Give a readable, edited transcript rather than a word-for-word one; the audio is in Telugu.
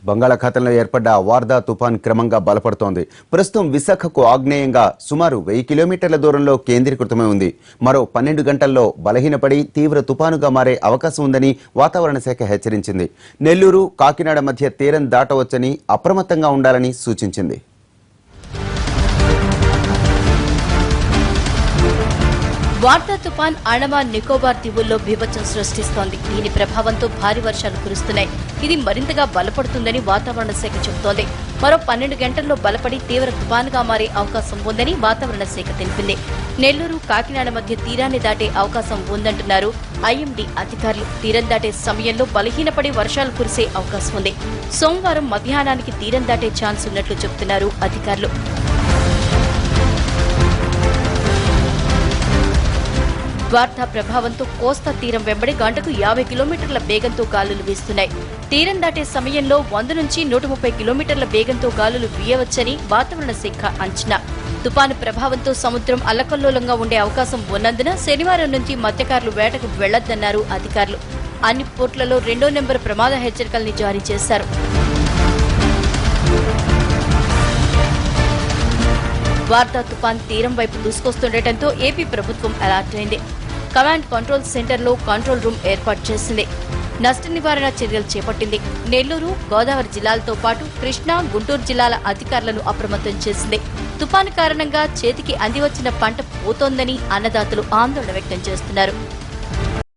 బంగాళాఖాతంలో ఏర్పడ్డ వార్దా తుఫాన్ క్రమంగా బలపడుతోంది. ప్రస్తుతం విశాఖకు ఆగ్నేయంగా సుమారు 1000 కిలోమీటర్ల దూరంలో కేంద్రీకృతమై ఉంది. మరో 12 గంటల్లో బలహీనపడి తీవ్ర తుఫానుగా మారే అవకాశం ఉందని వాతావరణ శాఖ హెచ్చరించింది. నెల్లూరు, కాకినాడ మధ్య తీరం దాటవచ్చని, అప్రమత్తంగా ఉండాలని సూచించింది. వార్దా తుఫాన్ అండమాన్ నికోబార్ దీవుల్లో బీభత్సం సృష్టిస్తోంది. దీని ప్రభావంతో భారీ వర్షాలు కురుస్తున్నాయి. ఇది మరింతగా బలపడుతుందని వాతావరణ శాఖ చెబుతోంది. మరో 12 గంటల్లో బలపడి తీవ్ర తుఫానుగా మారే అవకాశం ఉందని వాతావరణ శాఖ తెలిపింది. నెల్లూరు, కాకినాడ మధ్య తీరాన్ని దాటే అవకాశం ఉందంటున్నారు ఐఎండీ అధికారులు. తీరం దాటే సమయంలో బలహీనపడి వర్షాలు కురిసే అవకాశం ఉంది. సోమవారం మధ్యాహ్నానికి తీరం దాటే ఛాన్స్ ఉన్నట్లు చెబుతున్నారు అధికారులు. వార్దా ప్రభావంతో కోస్తా తీరం వెంబడి గంటకు 50 కిలోమీటర్ల వేగంతో గాలులు వీస్తున్నాయి. తీరం దాటే సమయంలో 100 నుంచి 130 కిలోమీటర్ల వేగంతో గాలులు వీయవచ్చని వాతావరణ శాఖ అంచనా. తుపాను ప్రభావంతో సముద్రం అల్లకల్లోలంగా ఉండే అవకాశం ఉన్నందున శనివారం నుంచి మత్స్యకారులు వేటకు వెళ్లొద్దన్నారు అధికారులు. అన్ని పోర్టులలో 2వ నెంబర్ ప్రమాద హెచ్చరికల్ని జారీ చేశారు. వార్దా తుపాన్ తీరం వైపు దూసుకొస్తుండటంతో ఏపీ ప్రభుత్వం అలర్ట్ అయింది. కమాండ్ కంట్రోల్ సెంటర్లో కంట్రోల్ రూమ్ ఏర్పాటు చేసింది. నష్ట నివారణ చర్యలు చేపట్టింది. నెల్లూరు, గోదావరి జిల్లాలతో పాటు కృష్ణా, గుంటూరు జిల్లాల అధికారులను అప్రమత్తం చేసింది. తుపాను కారణంగా చేతికి అందివచ్చిన పంట పోతోందని అన్నదాతలు ఆందోళన వ్యక్తం చేస్తున్నారు.